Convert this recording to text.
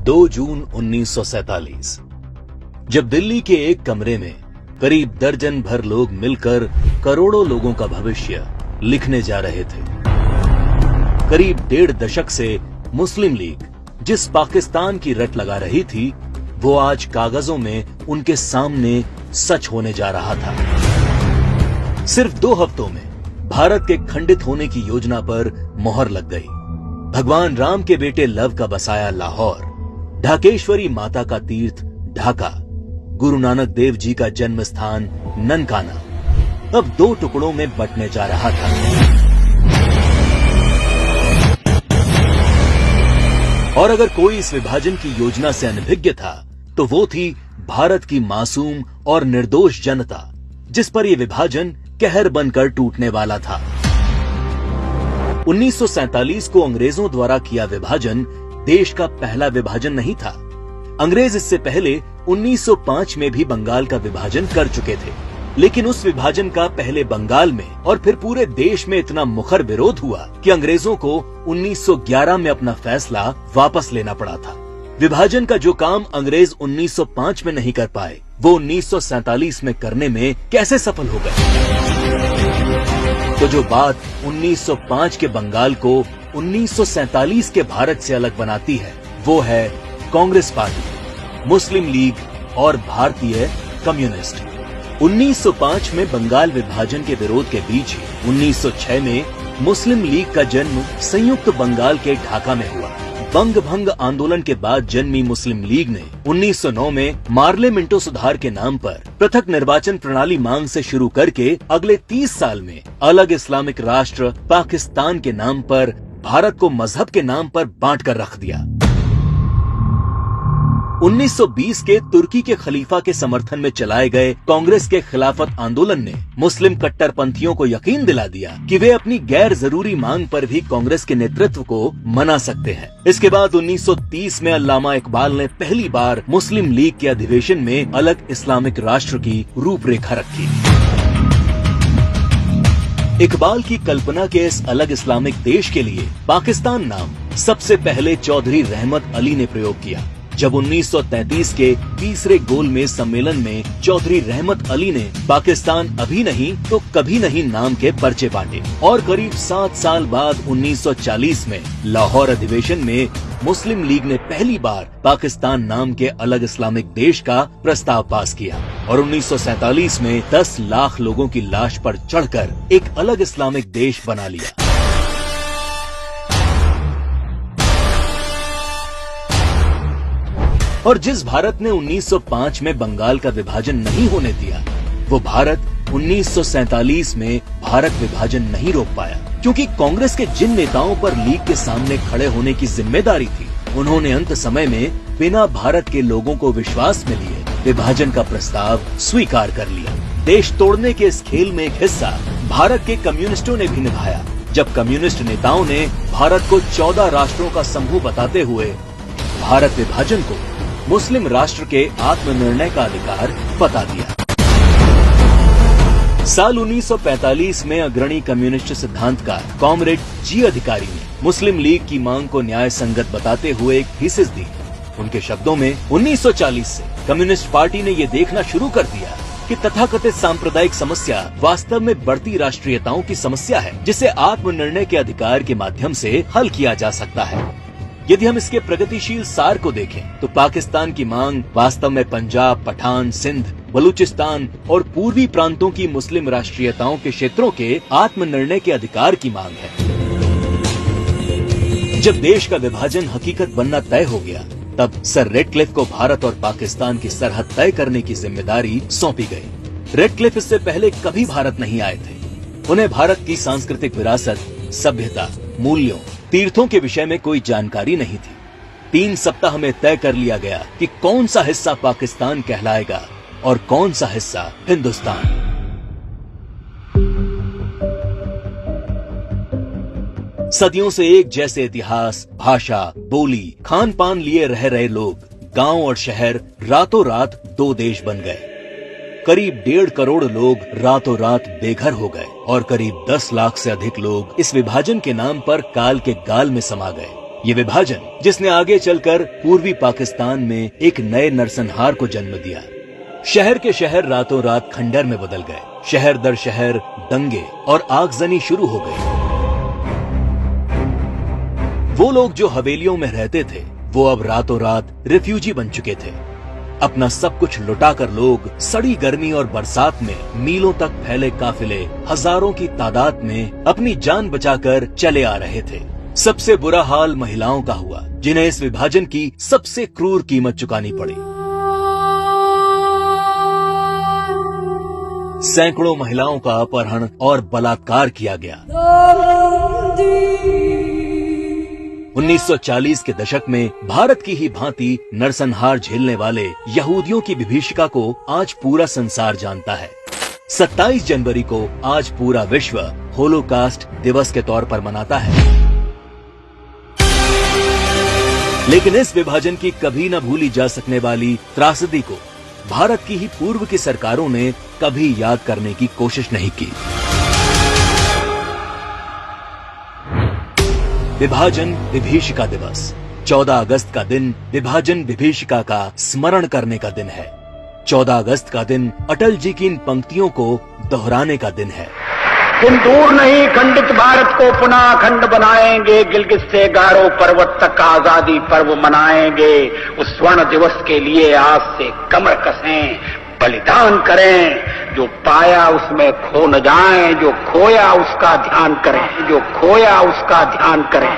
2 जून 1947 जब दिल्ली के एक कमरे में करीब दर्जन भर लोग मिलकर करोड़ों लोगों का भविष्य लिखने जा रहे थे। करीब 1.5 दशक से मुस्लिम लीग जिस पाकिस्तान की रट लगा रही थी, वो आज कागजों में उनके सामने सच होने जा रहा था। सिर्फ 2 हफ्तों में भारत के खंडित होने की योजना पर मोहर लग गई। भगवान राम के बेटे लव का बसाया लाहौर, ढाकेश्वरी माता का तीर्थ ढाका, गुरु नानक देव जी का जन्म स्थान ननकाना अब 2 टुकड़ों में बंटने जा रहा था। और अगर कोई इस विभाजन की योजना से अनभिज्ञ था, तो वो थी भारत की मासूम और निर्दोष जनता, जिस पर यह विभाजन कहर बनकर टूटने वाला था। 1947 को अंग्रेजों द्वारा किया विभाजन देश का पहला विभाजन नहीं था। अंग्रेज इससे पहले 1905 में भी बंगाल का विभाजन कर चुके थे, लेकिन उस विभाजन का पहले बंगाल में और फिर पूरे देश में इतना मुखर विरोध हुआ कि अंग्रेजों को 1911 में अपना फैसला वापस लेना पड़ा था। विभाजन का जो काम अंग्रेज 1905 में नहीं कर पाए, वो 1947 में करने में कैसे सफल हो गए? तो जो बात 1905 के बंगाल को 1947 के भारत से अलग बनाती है, वो है कांग्रेस पार्टी, मुस्लिम लीग और भारतीय कम्युनिस्ट। 1905 में बंगाल विभाजन के विरोध के बीच ही 1906 में मुस्लिम लीग का जन्म संयुक्त बंगाल के ढाका में हुआ। बंग भंग आंदोलन के बाद जन्मी मुस्लिम लीग ने 1909 में मार्ले मिंटो सुधार के नाम पर पृथक निर्वाचन प्रणाली मांग से शुरू करके अगले 30 साल में अलग इस्लामिक राष्ट्र पाकिस्तान के नाम पर भारत को मजहब के नाम पर बांट कर रख दिया। 1920 के तुर्की के खलीफा के समर्थन में चलाए गए कांग्रेस के खिलाफत आंदोलन ने मुस्लिम कट्टरपंथियों को यकीन दिला दिया कि वे अपनी गैर जरूरी मांग पर भी कांग्रेस के नेतृत्व को मना सकते हैं। इसके बाद 1930 में अल्लामा इकबाल ने पहली बार मुस्लिम लीग के अधिवेशन में अलग इस्लामिक राष्ट्र की रूपरेखा रखी। इकबाल की कल्पना के इस अलग इस्लामिक देश के लिए पाकिस्तान नाम सबसे पहले चौधरी रहमत अली ने प्रयोग किया। जब 1933 के तीसरे गोलमेज सम्मेलन में चौधरी रहमत अली ने पाकिस्तान अभी नहीं तो कभी नहीं नाम के पर्चे बांटे और करीब 7 साल बाद 1940 में लाहौर अधिवेशन में मुस्लिम लीग ने पहली बार पाकिस्तान नाम के अलग इस्लामिक देश का प्रस्ताव पास किया और 1947 में 10 लाख लोगों की लाश पर चढ़कर एक अलग इस्लामिक देश बना लिया। और जिस भारत ने 1905 में बंगाल का विभाजन नहीं होने दिया, वो भारत 1947 में भारत विभाजन नहीं रोक पाया, क्योंकि कांग्रेस के जिन नेताओं पर लीग के सामने खड़े होने की जिम्मेदारी थी, उन्होंने अंत समय में बिना भारत के लोगों को विश्वास में लिए विभाजन का प्रस्ताव स्वीकार कर लिया। देश तोड़ने के इस खेल में एक हिस्सा भारत के कम्युनिस्टों ने भी निभाया, जब कम्युनिस्ट नेताओं ने भारत को 14 राष्ट्रों का समूह बताते हुए भारत विभाजन को मुस्लिम राष्ट्र के आत्मनिर्णय का अधिकार बता दिया। साल 1945 में अग्रणी कम्युनिस्ट सिद्धांतकार कॉमरेड जी अधिकारी ने मुस्लिम लीग की मांग को न्याय संगत बताते हुए एक थीसिस दी। उनके शब्दों में 1940 से कम्युनिस्ट पार्टी ने ये देखना शुरू कर दिया कि तथाकथित सांप्रदायिक समस्या वास्तव में बढ़ती राष्ट्रीयताओं की समस्या है, जिसे आत्मनिर्णय के अधिकार के माध्यम से हल किया जा सकता है। यदि हम इसके प्रगतिशील सार को देखें, तो पाकिस्तान की मांग वास्तव में पंजाब, पठान, सिंध, बलूचिस्तान और पूर्वी प्रांतों की मुस्लिम राष्ट्रीयताओं के क्षेत्रों के आत्मनिर्णय के अधिकार की मांग है। जब देश का विभाजन हकीकत बनना तय हो गया, तब सर रेडक्लिफ को भारत और पाकिस्तान की सरहद तय करने की जिम्मेदारी सौंपी गई। रेडक्लिफ इससे पहले कभी भारत नहीं आए थे। उन्हें भारत की सांस्कृतिक विरासत, सभ्यता, मूल्यों, तीर्थों के विषय में कोई जानकारी नहीं थी। 3 सप्ताह में तय कर लिया गया कि कौन सा हिस्सा पाकिस्तान कहलाएगा और कौन सा हिस्सा हिंदुस्तान। सदियों से एक जैसे इतिहास, भाषा, बोली, खान पान लिए रह रहे लोग, गांव और शहर रातों रात 2 देश बन गए। करीब 1.5 करोड़ लोग रातों रात बेघर हो गए और करीब 10 लाख से अधिक लोग इस विभाजन के नाम पर काल के गाल में समा गए। ये विभाजन जिसने आगे चलकर पूर्वी पाकिस्तान में एक नए नरसंहार को जन्म दिया। शहर के शहर रातों रात खंडर में बदल गए। शहर दर शहर दंगे और आगजनी शुरू हो गई। वो लोग जो हवेलियों में रहते थे वो अब रातों रात रिफ्यूजी बन चुके थे। अपना सब कुछ लुटाकर लोग सड़ी गर्मी और बरसात में मीलों तक फैले काफिले हजारों की तादाद में अपनी जान बचाकर चले आ रहे थे। सबसे बुरा हाल महिलाओं का हुआ, जिन्हें इस विभाजन की सबसे क्रूर कीमत चुकानी पड़ी। सैकड़ों महिलाओं का अपहरण और बलात्कार किया गया। 1940 के दशक में भारत की ही भांति नरसंहार झेलने वाले यहूदियों की विभीषिका को आज पूरा संसार जानता है। 27 जनवरी को आज पूरा विश्व होलोकास्ट दिवस के तौर पर मनाता है। लेकिन इस विभाजन की कभी न भूली जा सकने वाली त्रासदी को भारत की ही पूर्व की सरकारों ने कभी याद करने की कोशिश नहीं की। विभाजन विभीषिका दिवस 14 अगस्त का दिन विभाजन विभीषिका का स्मरण करने का दिन है। 14 अगस्त का दिन अटल जी की इन पंक्तियों को दोहराने का दिन है। तुम दूर नहीं खंडित भारत को पुनः अखंड बनाएंगे, गिलगित से गारो पर्वत तक आजादी पर्व मनाएंगे। उस स्वर्ण दिवस के लिए आज से कमर कसें, बलिदान करें। जो पाया उसमें खो न जाएं, जो खोया उसका ध्यान करें, जो खोया उसका ध्यान करें।